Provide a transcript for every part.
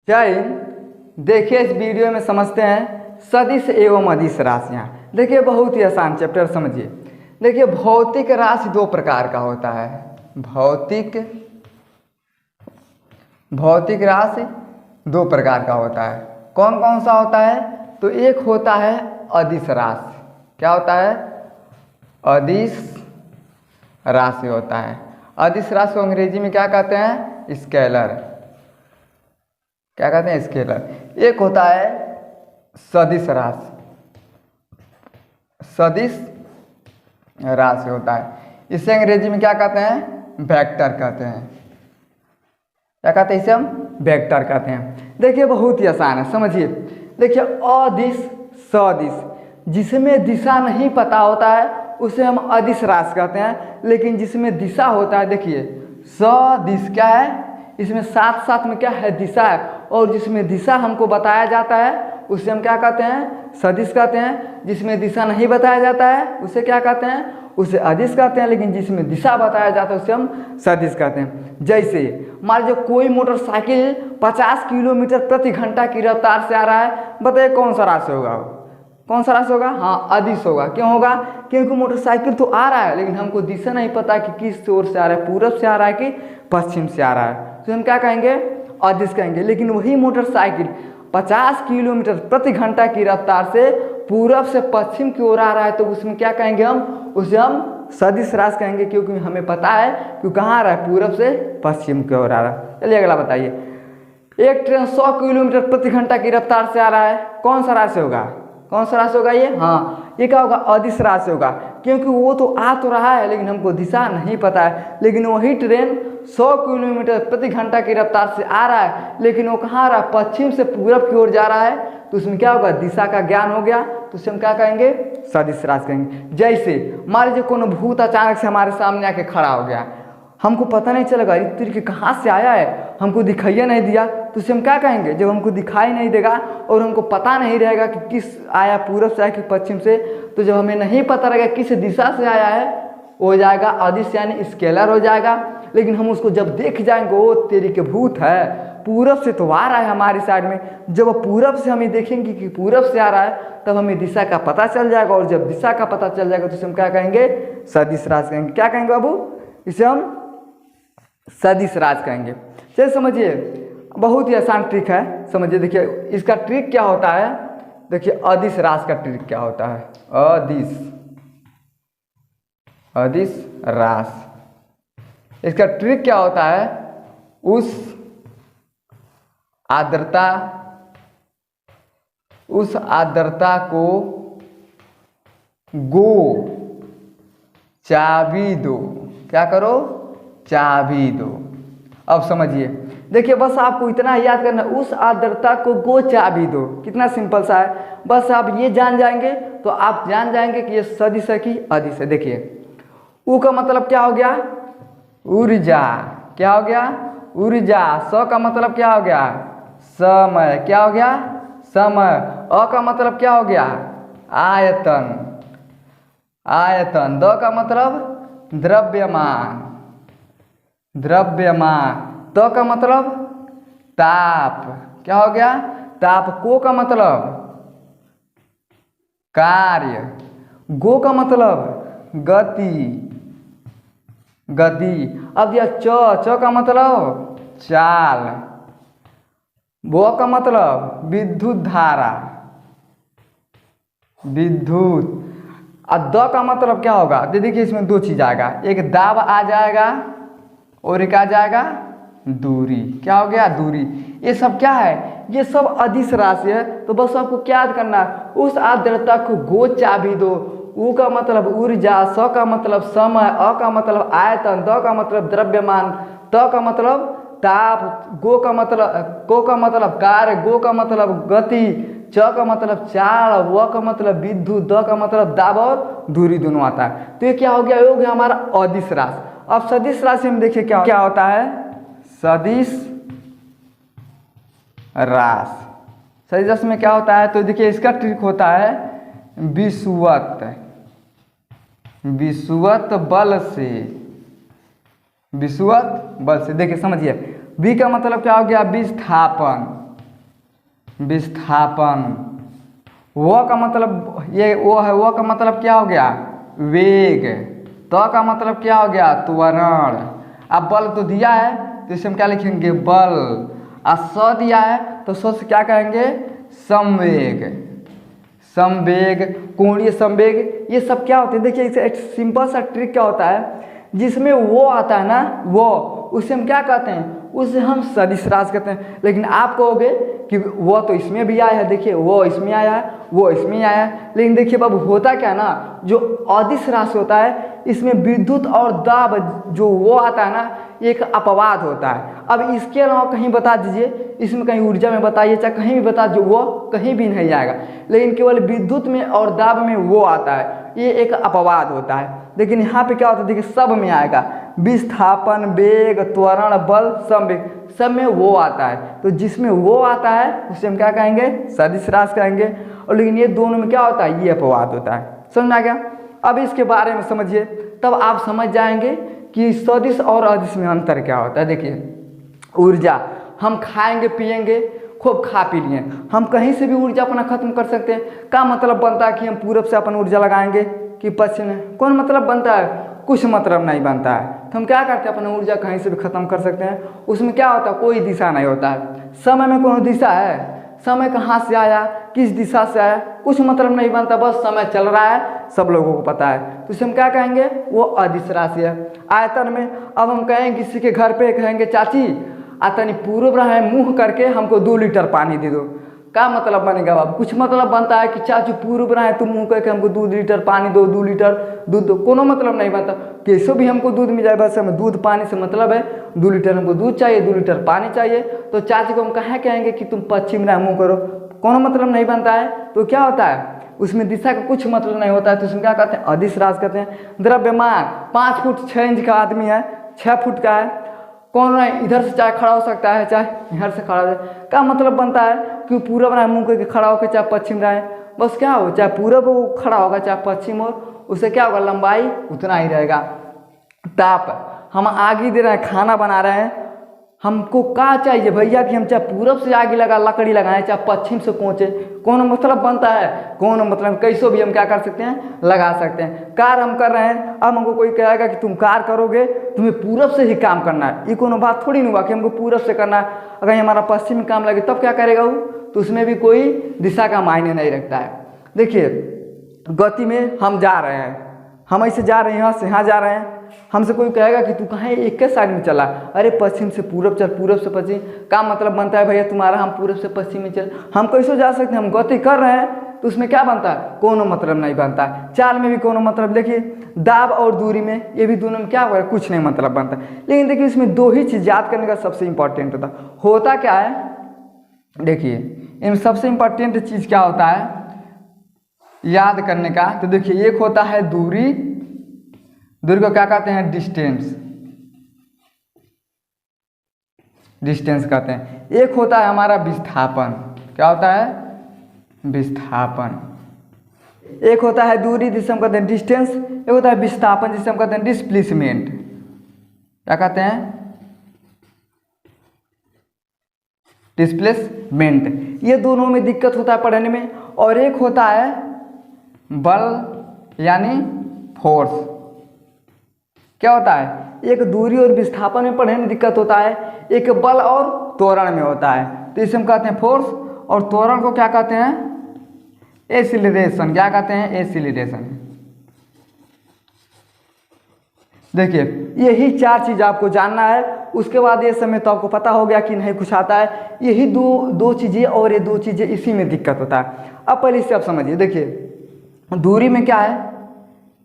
जय देखिए इस वीडियो में समझते हैं सदिश एवं अदिश राशियाँ। देखिए बहुत ही आसान चैप्टर समझिए। देखिए भौतिक राशि दो प्रकार का होता है। भौतिक राशि दो प्रकार का होता है। कौन कौन सा होता है? तो एक होता है अदिश राशि। क्या होता है? अदिश राशि होता है। अदिश राशि को अंग्रेजी में क्या कहते हैं? स्केलर। क्या कहते हैं? स्केलर। एक होता है सदिश राशि। सदिश राशि होता है, इसे अंग्रेजी में क्या कहते हैं? वेक्टर कहते हैं। क्या कहते हैं? इसे हम वेक्टर कहते हैं। देखिए बहुत ही आसान है, समझिए। देखिए अदिश सदिश, जिसमें दिशा नहीं पता होता है उसे हम अदिश राशि कहते हैं। लेकिन जिसमें दिशा होता है, देखिए सदिश क्या है, इसमें साथ साथ में क्या है? दिशा है। और जिसमें दिशा हमको बताया जाता है उसे हम क्या कहते हैं? सदिश कहते हैं। जिसमें दिशा नहीं बताया जाता है उसे क्या कहते हैं? उसे अदिश कहते हैं। लेकिन जिसमें दिशा बताया जाता है उसे हम सदिश कहते हैं। जैसे मान लीजिए कोई मोटरसाइकिल 50 किलोमीटर प्रति घंटा की रफ्तार से आ रहा है, बताइए कौन सा राशि होगा वो? कौन सा राशि होगा? हाँ, अदिश होगा। क्यों होगा? क्योंकि मोटरसाइकिल तो आ रहा है लेकिन हमको दिशा नहीं पता कि किस ओर से आ रहा है, पूरब से आ रहा है कि पश्चिम से आ रहा है, तो हम क्या कहेंगे? अदिश कहेंगे। लेकिन वही मोटरसाइकिल 50 किलोमीटर प्रति घंटा की रफ्तार से पूरब से पश्चिम की ओर आ रहा है, तो उसमें क्या कहेंगे हम? उसे हम सदिश राशि कहेंगे, क्योंकि हमें पता है कि कहाँ आ रहा है? पूरब से पश्चिम की ओर आ रहा है। चलिए अगला बताइए। एक ट्रेन 100 किलोमीटर प्रति घंटा की रफ्तार से आ रहा है, कौन सा राशि होगा? कौन सा राशि होगा ये? हाँ, ये क्या होगा? अदिश राशि होगा। क्योंकि वो तो आ तो रहा है लेकिन हमको दिशा नहीं पता है। लेकिन वही ट्रेन 100 किलोमीटर प्रति घंटा की रफ्तार से आ रहा है, लेकिन वो कहाँ आ रहा है? पश्चिम से पूरब की ओर जा रहा है, तो उसमें क्या होगा? दिशा का ज्ञान हो गया, तो उसे हम क्या कहेंगे? सदिश राशि कहेंगे। जैसे मान लीजिए कोनो भूत अचानक से हमारे सामने आके खड़ा हो गया, हमको पता नहीं चलेगा इस तरीके कहाँ से आया है, हमको दिखाई नहीं दिया, तो उसे हम क्या कहेंगे? जब हमको दिखाई नहीं देगा और हमको पता नहीं रहेगा कि किस आया, पूरब से आया कि पश्चिम से, तो जब हमें नहीं पता रहेगा किस दिशा से आया है, हो जाएगा अदिश यानी स्केलर हो जाएगा। लेकिन हम उसको जब देख जाएंगे, ओ तेरी के भूत है, पूरब से तो आ रहा है हमारी साइड में, जब पूरब से हमें देखेंगे कि पूरब से आ रहा है तब हमें दिशा का पता चल जाएगा। और जब दिशा का पता चल जाएगा तो उसे हम क्या कहेंगे? सदिश राशि कहेंगे। क्या कहेंगे बाबू? इसे हम सदिश राशि कहेंगे। चलिए समझिए, बहुत ही आसान ट्रिक है, समझिए। देखिए इसका ट्रिक क्या होता है? देखिए अदिश राशि का ट्रिक क्या होता है? अदिश राशि, इसका ट्रिक क्या होता है? उस आर्द्रता को गो चाबी दो। क्या करो? चाबी दो। अब समझिए, देखिए बस आपको इतना याद करना, उस आर्द्रता को गो चाबी दो। कितना सिंपल सा है, बस आप ये जान जाएंगे तो आप जान जाएंगे कि ये सदिश है कि अदिश है। देखिए ऊ का मतलब क्या हो गया? ऊर्जा। क्या हो गया? ऊर्जा। स का मतलब क्या हो गया? समय। क्या हो गया? समय। अ का मतलब क्या हो गया? आयतन। द का मतलब द्रव्यमान। त का मतलब ताप। क्या हो गया? ताप। को का मतलब कार्य। गो का मतलब गति। अब यह च का मतलब चाल। व का मतलब विद्युत धारा, विद्युत। और द का मतलब क्या होगा? देखिए इसमें दो चीज आएगा, एक दाब आ जाएगा और एक आ जाएगा दूरी। क्या हो गया? दूरी। ये सब क्या है? ये सब अदिश राशि है। तो बस आपको क्या याद करना है? उस आर्द्रता को गो चाबी दो। ऊ का मतलब ऊर्जा, स का मतलब समय, अ का मतलब आयतन, द का मतलब द्रव्यमान, त का मतलब ताप, को का मतलब कार्य, गो का मतलब गति, च का मतलब चाल, व का मतलब विद्युत, द का मतलब दाब और दूरी दोनों आता है। तो ये क्या हो गया? ये हो गया हमारा अदिश राशि। अब सदिश राशि में देखिए क्या होता है? सदिश राशि। सदिश राशि में क्या होता है? तो देखिए इसका ट्रिक होता है विषुवत बल से। देखिए समझिए, बी का मतलब क्या हो गया? विस्थापन। विस्थापन। वो का मतलब ये वो है, वो का मतलब क्या हो गया, वेग। तो का मतलब क्या हो गया, त्वरण। अब बल तो दिया है तो इसे हम क्या लिखेंगे, बल। और स दिया है तो स से क्या कहेंगे, संवेग। संवेग, कोणीय संवेग, ये सब क्या होते हैं। देखिए इसे एक सिंपल सा ट्रिक क्या होता है, जिसमें वो आता है ना, वो, उसे हम क्या कहते हैं, उसे हम सदिश राशि कहते हैं। लेकिन आप कहोगे कि वो तो इसमें भी आया है, देखिए वो इसमें आया है, वो इसमें आया है। लेकिन देखिए बाबू होता क्या ना, जो अदिश राशि होता है इसमें विद्युत और दाब जो वो आता है ना, एक अपवाद होता है। अब इसके अलावा कहीं बता दीजिए, इसमें कहीं ऊर्जा में बताइए, चाहे कहीं भी बता दीजिए, वो कहीं भी नहीं आएगा। लेकिन केवल विद्युत में और दाब में वो आता है, ये एक अपवाद होता है। लेकिन यहाँ पे क्या होता है, देखिए सब में आएगा, विस्थापन, वेग, त्वरण, बल, संवेग, सब में वो आता है। तो जिसमें वो आता है उसे हम क्या कहेंगे, सदिश राशि कहेंगे। और लेकिन ये दोनों में क्या होता है, ये अपवाद होता है। समझ में आ गया। अब इसके बारे में समझिए, तब आप समझ जाएंगे कि सदिश और अदिश में अंतर क्या होता है। देखिए ऊर्जा, हम खाएंगे पिएंगे, खूब खा पी लिए, हम कहीं से भी ऊर्जा अपना खत्म कर सकते हैं। क्या मतलब बनता है कि हम पूरब से अपन ऊर्जा लगाएंगे कि पश्चिम में, कौन मतलब बनता है, कुछ मतलब नहीं बनता है। तो हम क्या करते हैं, अपना ऊर्जा कहीं से भी खत्म कर सकते हैं। उसमें क्या होता है, कोई दिशा नहीं होता है। समय में कोई दिशा है, समय कहाँ से आया, किस दिशा से आया, कुछ मतलब नहीं बनता, बस समय चल रहा है, सब लोगों को पता है। तो इसे हम क्या कहेंगे, वो अदिश राशि है। आयतन में अब हम कहेंगे किसी के घर पे, कहेंगे चाची आतनी पूर्व रहा है, मुँह करके हमको 2 लीटर पानी दे दो। क्या मतलब बनेगा बाबू, कुछ मतलब बनता है कि चाची पूर्व रहा है, तुम मुँह करके हमको 2 लीटर पानी दो, 2 लीटर दूध दो, कोनो मतलब नहीं बनता। कैसे भी हमको दूध मिल जाए, बस हमें दूध पानी से मतलब है, 2 लीटर हमको दूध चाहिए, 2 लीटर पानी चाहिए। तो चाची को हम कहाँ कहेंगे कि तुम पश्चिम रहा मुँह करो, कोनो मतलब नहीं बनता है। तो क्या होता है, उसमें दिशा का कुछ मतलब नहीं होता है। तो उसमें क्या कहते हैं, अदिश राशि कहते हैं। द्रव्यमान 5 फुट 6 इंच का आदमी है, 6 फुट का है, कौन नहीं इधर से चाहे खड़ा हो सकता है, चाहे इधर से खड़ा हो जाए। क्या मतलब बनता है कि पूरब रहा मुँह करके खड़ा होकर, चाहे पश्चिम रहे, बस क्या हो, चाहे पूरब वो खड़ा होगा चाहे पश्चिम हो, उससे क्या होगा, लंबाई उतना ही रहेगा। ताप, हम आग ही दे रहे हैं, खाना बना रहे हैं, हमको क्या चाहिए भैया कि हम चाहे पूरब से आग लगा लकड़ी लगाएं, चाहे पश्चिम से पहुँचे, कौन मतलब बनता है, कौन मतलब कैसो भी हम क्या कर सकते हैं, लगा सकते हैं। कार हम कर रहे हैं, अब हमको कोई कहेगा कि तुम कार करोगे, तुम्हें पूरब से ही काम करना है, ये कोनो बात थोड़ी नहीं हुआ कि हमको पूरब से करना है। अगर हमारा पश्चिम में काम लगे तब क्या करेगा वो, तो उसमें भी कोई दिशा का मायने नहीं रखता है। देखिए गति में हम जा रहे हैं, हम ऐसे जा रहे हैं, यहाँ से यहाँ जा रहे हैं, हमसे कोई कहेगा कि तू कहाँ एक के साइड में चला, अरे पश्चिम से पूरब चल, पूरब से पश्चिम, का मतलब बनता है भैया तुम्हारा, हम पूरब से पश्चिम में चल, हम कैसे जा सकते हैं, हम गति कर रहे हैं, तो उसमें क्या बनता है, कोनो मतलब नहीं बनता है। चाल में भी कोनो मतलब, देखिए दाब और दूरी में, ये भी दोनों में क्या होगा, कुछ नहीं मतलब बनता। लेकिन देखिए इसमें 2 ही चीज़ याद करने का सबसे इंपॉर्टेंट होता क्या है, देखिए इनमें सबसे इंपॉर्टेंट चीज़ क्या होता है याद करने का। तो देखिए एक होता है दूरी, दूरी को क्या कहते हैं, डिस्टेंस, डिस्टेंस कहते हैं। एक होता है हमारा विस्थापन, क्या होता है, विस्थापन। एक होता है दूरी जिसे हम कहते हैं डिस्टेंस, एक होता है विस्थापन जिसे हम कहते हैं डिस्प्लेसमेंट। क्या कहते हैं, डिस्प्लेसमेंट। ये दोनों में दिक्कत होता है पढ़ने में। और एक होता है बल यानी फोर्स। क्या होता है, एक दूरी और विस्थापन में पढ़ने में दिक्कत होता है, एक बल और त्वरण में होता है। तो इसे हम कहते हैं फोर्स, और त्वरण को क्या कहते हैं, एक्सीलरेशन। क्या कहते हैं, एक्सीलरेशन। देखिए यही 4 चीज़ आपको जानना है, उसके बाद ये समय तो आपको पता हो गया कि नहीं कुछ आता है। यही दो चीज़ें, और ये 2 चीज़ें, इसी में दिक्कत होता है। अब पहले इससे आप समझिए। देखिए दूरी में क्या है,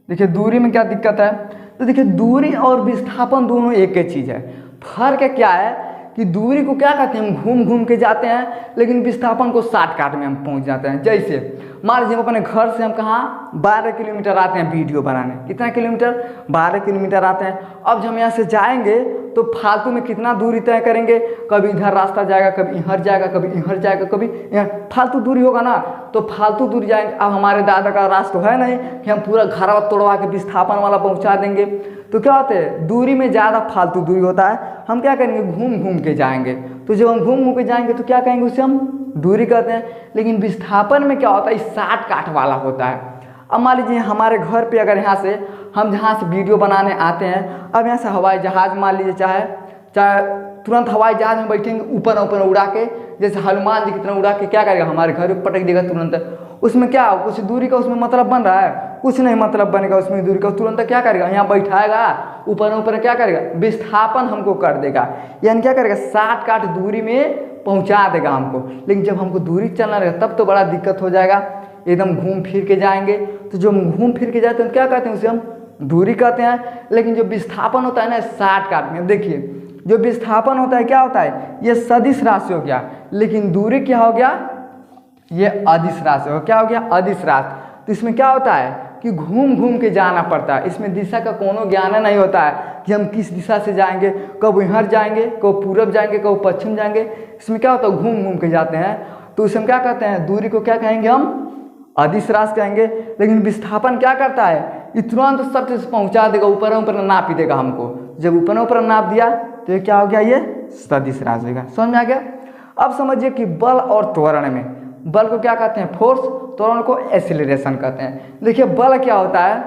देखिए दूरी में क्या दिक्कत है, तो देखिए दूरी और विस्थापन दोनों एक ही चीज़ है। फर्क क्या है कि दूरी को क्या कहते हैं, हम घूम घूम के जाते हैं, लेकिन विस्थापन को शॉर्टकट में हम पहुंच जाते हैं। जैसे मान लीजिए अपने घर से हम कहाँ 12 किलोमीटर आते हैं वीडियो बनाने, कितना किलोमीटर, 12 किलोमीटर आते हैं। अब जब हम यहाँ से जाएंगे तो फालतू में कितना दूरी तय करेंगे, कभी इधर रास्ता जाएगा, कभी इधर जाएगा, कभी इधर जाएगा, कभी फालतू दूरी होगा ना, तो फालतू दूरी जाएंगे। अब हमारे दादा का रास्ता है नहीं कि हम पूरा घर तोड़वा के विस्थापन वाला पहुँचा देंगे। तो क्या होता है, दूरी में ज़्यादा फालतू दूरी होता है, हम क्या करेंगे, घूम घूम के जाएंगे। तो जब हम घूम घूम के जाएंगे तो क्या कहेंगे, उसे हम दूरी कहते हैं। लेकिन विस्थापन में क्या होता है, इस 60 काठ वाला होता है। अब मान लीजिए हमारे घर पे अगर यहाँ से हम जहाँ से वीडियो बनाने आते हैं, अब यहाँ से हवाई जहाज़ मान लीजिए, चाहे तुरंत हवाई जहाज़ में बैठेंगे, ऊपर ऊपर उड़ा के, जैसे हनुमान जी की तरह उड़ा के क्या करेगा, हमारे घर पे पटक देगा तुरंत। उसमें क्या कुछ दूरी का उसमें मतलब बन रहा है, कुछ नहीं मतलब बनेगा उसमें दूरी का। तुरंत क्या करेगा, यहाँ बैठाएगा, ऊपर ऊपर क्या करेगा, विस्थापन हमको कर देगा, यानी क्या करेगा, 60 काठ दूरी में पहुँचा देगा हमको। लेकिन जब हमको दूरी चलना रहेगा तब तो बड़ा दिक्कत हो जाएगा, एकदम घूम फिर के जाएंगे। तो जो घूम फिर के जाते हैं क्या कहते हैं, उसे हम दूरी कहते हैं। लेकिन जो विस्थापन होता है ना 60 काठ में, देखिए जो विस्थापन होता है क्या होता है, ये सदिश राशि हो गया। लेकिन दूरी क्या हो गया, ये अदिश राशि हो, क्या हो गया, अदिश राशि। तो इसमें क्या होता है कि घूम घूम के जाना पड़ता है। इसमें दिशा का कोनो ज्ञान नहीं होता है कि हम किस दिशा से जाएंगे, कब इधर जाएंगे, कब पूरब जाएंगे, कब पश्चिम जाएंगे। इसमें क्या होता है, घूम घूम के जाते हैं। तो इसमें क्या कहते हैं, दूरी को क्या कहेंगे, हम अदिश राशि कहेंगे। लेकिन विस्थापन क्या करता है, ये तुरंत सब चीज पहुंचा देगा, ऊपर ऊपर नाप ही देगा हमको। जब ऊपर ऊपर नाप दिया तो ये क्या हो गया, ये सदिश राशि होगा। समझ में आ गया। अब समझिए कि बल और त्वरण में, बल को क्या कहते हैं, फोर्स, त्वरण को एक्सीलरेशन कहते हैं। देखिए बल क्या होता है,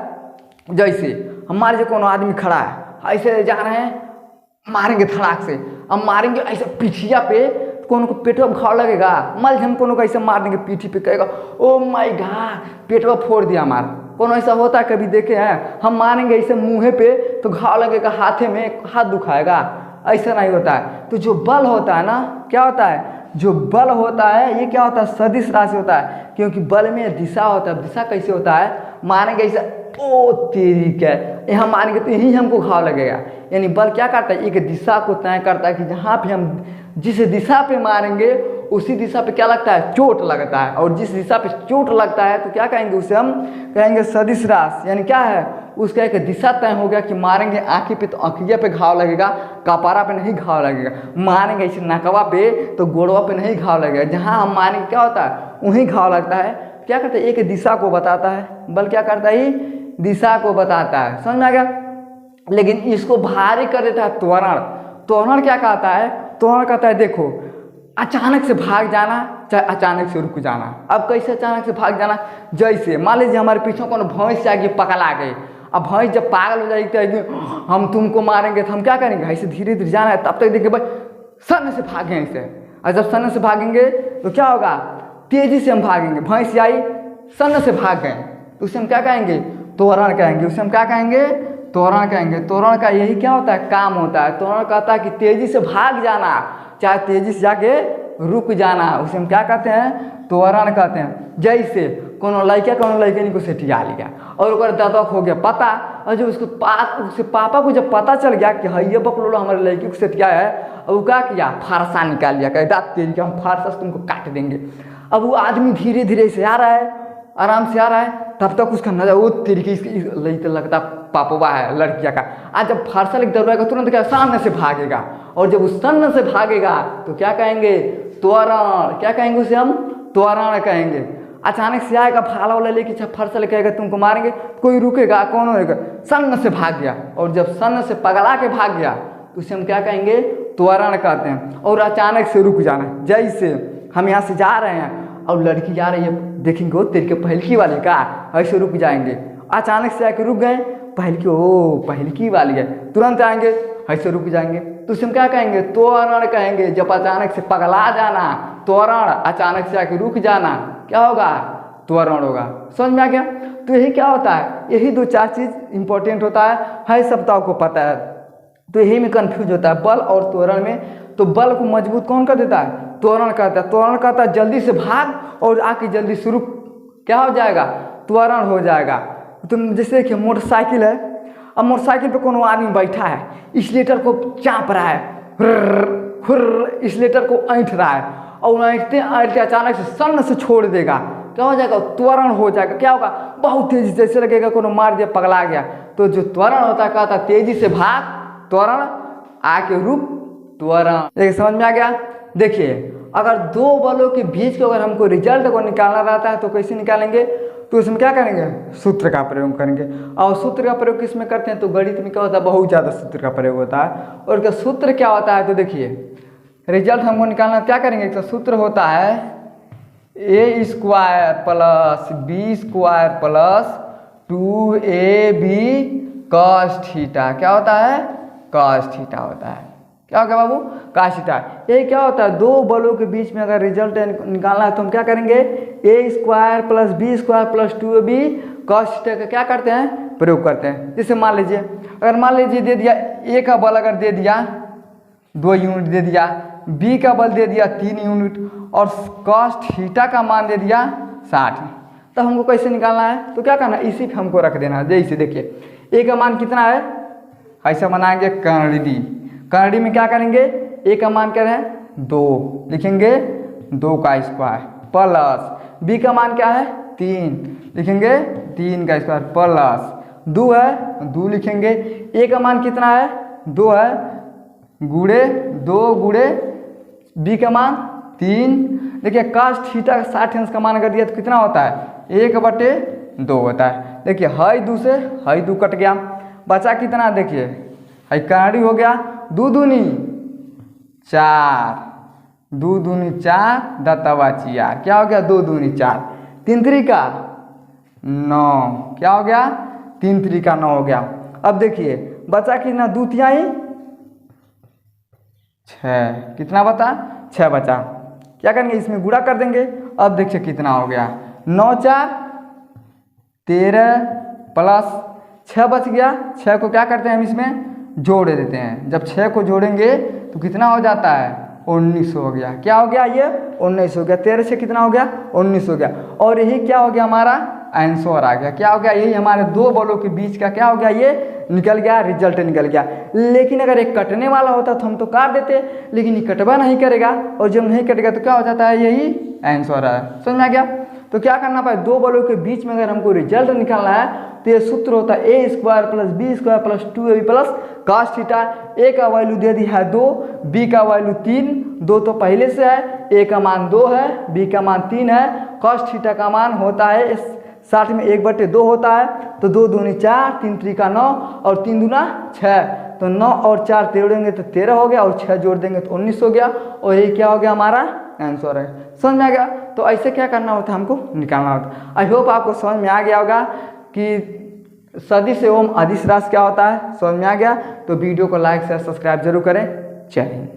जैसे हमारे जो कोनो आदमी खड़ा है, ऐसे जा रहे हैं, मारेंगे धड़ाक से, अब मारेंगे ऐसे पिछिया पे, कोनो को पेटवा घाव लगेगा, मल हम कोनो को ऐसे मार देंगे पीठी पे, कहेगा ओ माय गॉड पेटवा फोड़ दिया हमारा। कोनो ऐसा होता है, कभी देखे हैं, हम मारेंगे ऐसे मुँह पे तो घाव लगेगा, हाथे में हाथ दुखाएगा, ऐसा नहीं होता है। तो जो बल होता है ना, क्या होता है, जो बल होता है ये क्या होता है, सदिश राशि होता है। क्योंकि बल में दिशा होता है। दिशा कैसे होता है, मारेंगे ऐसे, ओ तेरी क्या, यहाँ मारेंगे तो यही हमको घाव लगेगा। यानी बल क्या करता है, एक दिशा को तय करता है कि जहाँ पे हम जिस दिशा पे मारेंगे उसी दिशा पे क्या लगता है, चोट लगता है। और जिस दिशा पे चोट लगता है तो क्या कहेंगे, उसे हम कहेंगे सदिश राशि। यानी क्या है, उसका एक दिशा तय हो गया कि मारेंगे आँखी पे तो आँखिया पे घाव लगेगा, कपारा पे नहीं घाव लगेगा। मारेंगे इसे नकवा पे तो गोड़वा पे नहीं घाव लगेगा। जहाँ हम मारेंगे क्या होता है, वहीं घाव लगता है। क्या करता है, एक दिशा को बताता है। बल क्या करता है, दिशा को बताता है। समझ में आ गया। लेकिन इसको भारी कर देता है त्वरण। त्वरण क्या कहता है, त्वरण कहता है देखो अचानक से भाग जाना, चाहे अचानक से रुक जाना। अब कैसे अचानक से भाग जाना, जैसे मान लीजिए हमारे पीछे कोनो भैंस से आगे पकड़ा गई। अब भैंस जब पागल हो जाएगी तो हम तुमको मारेंगे, तो हम क्या करेंगे, ऐसे धीरे धीरे जाना है। तब तक देखिए भाई सन से भागें ऐसे, और जब सन से भागेंगे तो क्या होगा, तेजी से हम भागेंगे। भैंस आई सन से भाग गए तो उसे हम क्या कहेंगे, त्वरण कहेंगे। उसे हम क्या कहेंगे, त्वरण कहेंगे। त्वरण का यही क्या होता है, काम होता है। त्वरण कहता है कि तेजी से भाग जाना, चाहे तेजी से जाके रुक जाना, उसे हम क्या कहते हैं, त्वरण कहते हैं। जैसे कोनो लड़का कोनो लड़किन को सेठिया लिया और ओकर दादक हो गया पता, और जो उसके पापा को जब पता चल गया कि ये बकलोला हमारे लड़की को सेठिया है, और वो क्या किया, फारसा निकाल लिया, कहता तेरी के हम फारसा से तुमको काट देंगे। अब वो आदमी धीरे धीरे से आ रहा है, आराम से आ रहा है, तब तक उसका नजर वो तरीके से लगता पापवा है लड़किया का। आज जब फारसा लिख दौड़ेगा तुरंत क्या सामने से भागेगा, और जब उस सामने से भागेगा तो क्या कहेंगे, त्वरण। क्या कहेंगे, उसे हम त्वरण कहेंगे। अचानक से आएगा भाला वाला लेके फारसा लेके आएगा, तुमको मारेंगे, कोई रुकेगा, कौन होगा, सन से भाग गया। और जब सन से पगला के भाग गया तो उसे हम क्या कहेंगे, त्वरण कहते हैं। और अचानक से रुक जाना, जैसे हम यहाँ से जा रहे हैं और लड़की जा रही है, देखेंगे वो तेरे के पहलकी वाली का, ऐसे रुक जाएंगे। अचानक से आके रुक गए, पहलकी, ओ पहलकी वाली है, तुरंत आएंगे, ऐसे रुक जाएंगे, तो उसे हम क्या कहेंगे, त्वरण कहेंगे। जब अचानक से पगला जाना त्वरण, अचानक से आके रुक जाना क्या होगा, त्वरण होगा। समझ में आ गया। तो यही क्या होता है, यही दो चार चीज इंपॉर्टेंट होता है सब तो आपको पता है। तो यही में कंफ्यूज होता है बल और त्वरण में। तो बल को मजबूत कौन कर देता है, त्वरण कहता है। त्वरण कहता है जल्दी से भाग और आके जल्दी से रुक, क्या हो जाएगा, त्वरण हो जाएगा। तुम जैसे देखिए मोटरसाइकिल है, अब मोटरसाइकिल पे कोनो आदमी बैठा है, एक्सीलेटर को चाप रहा है, हुर्र एक्सीलेटर को ऐंठ रहा है, और ऐंठते ऐंठते अचानक से सन से छोड़ देगा, क्या हो जाएगा, त्वरण हो जाएगा। क्या होगा, बहुत तेजी से, जैसे लगेगा कोनो मार दिया, पगला गया। तो जो त्वरण होता है कहता तेजी से भाग, त्वरण, आके रुक, त्वरण। देखिए समझ में आ गया। देखिए अगर दो बलों के बीच के अगर हमको रिजल्ट को निकालना रहता है तो कैसे निकालेंगे, तो इसमें क्या करेंगे, सूत्र का प्रयोग करेंगे। और सूत्र का प्रयोग किस में करते हैं, तो गणित में क्या होता है, बहुत ज़्यादा सूत्र का प्रयोग होता है। और क्या सूत्र क्या होता है, तो देखिए रिजल्ट हमको निकालना क्या करेंगे, एक सूत्र होता है A square plus B square plus 2ab cos theta क्या होता है? cos थीटा होता है। क्या हो गया बाबू? cos theta. ये क्या होता है? दो बलों के बीच में अगर रिजल्ट निकालना है तो हम क्या करेंगे? A square plus B square plus 2ab cos theta का क्या करते हैं? प्रयोग करते हैं। जैसे मान लीजिए, अगर मान लीजिए दे दिया ए का बल अगर दे दिया 2 यूनिट दे दिया, बी का बल दे दिया 3 यूनिट और cos थीटा का मान दे दिया 60, तो हमको कैसे निकालना है? तो क्या करना है? इसी पे हमको रख देना है। जैसे देखिए ए का मान कितना है, ऐसा बनाएंगे कर्णिडी। कर्णिडी में क्या करेंगे? ए का मान क्या है? 2 लिखेंगे, 2 का स्क्वायर प्लस बी का मान क्या है? 3 लिखेंगे, 3 का स्क्वायर प्लस 2 है 2 लिखेंगे। ए का मान कितना है? 2 है, गुड़े 2 गुड़े बी का मान 3। देखिए cos थीटा का 60 अंश का मान अगर दिया तो कितना होता है? 1/2 होता है। देखिए हाई 2 से हाई 2 कट गया, बचा कितना? देखिए हाई कर्णिडी हो गया 2 दूनी 4, 2 दूनी 4 दत्तवा चियार क्या हो गया? 2 दूनी 4, 3 त्रिका 9 क्या हो गया? 3 त्रिका 9 हो गया। अब देखिए बचा कितना? 2 तिहाई 6, कितना बता? 6 बचा। क्या करेंगे? इसमें गुणा कर देंगे। अब देखिए कितना हो गया? 9 4 13 प्लस 6 बच गया। 6 को क्या करते हैं हम इसमें जोड़ देते हैं। जब 6 को जोड़ेंगे तो कितना हो जाता है? 19 हो गया। क्या हो गया? ये 19 हो गया। 13 से कितना हो गया? 19 हो गया। और यही क्या हो गया? हमारा आंसर आ गया। क्या हो गया? यही हमारे दो बलों के बीच का क्या हो गया? ये निकल गया, रिजल्ट निकल गया। लेकिन अगर एक कटने वाला होता तो हम तो काट देते, लेकिन ये कटवा नहीं करेगा, और जब नहीं कटेगा तो क्या हो जाता है? यही आंसर है। समझ में आ गया? तो क्या करना पाए? दो बलों के बीच में अगर हमको रिजल्ट निकालना है तो ये सूत्र होता है A square plus B square plus 2ab plus cos theta. A का वैल्यू दे दी है 2, बी का वैल्यू 3, 2 तो पहले से है, ए का मान 2 है, बी का मान 3 है, cos थीटा का मान होता है 60 में 1/2 होता है, तो 2 दूनी 4, 3 त्रिका 9 और 3 दूना 6, तो 9 और 4 जोड़ेंगे तो 13 हो गया और 6 जोड़ देंगे तो 19 हो गया। और ये क्या हो गया? हमारा आंसर है। समझ में आ गया? तो ऐसे क्या करना होता है? हमको निकालना होता है। आई होप आपको समझ में आ गया होगा कि सदिश एवं अदिश राशि क्या होता है। समझ में आ गया? तो वीडियो को लाइक शेयर सब्सक्राइब जरूर करें। जय हिंद।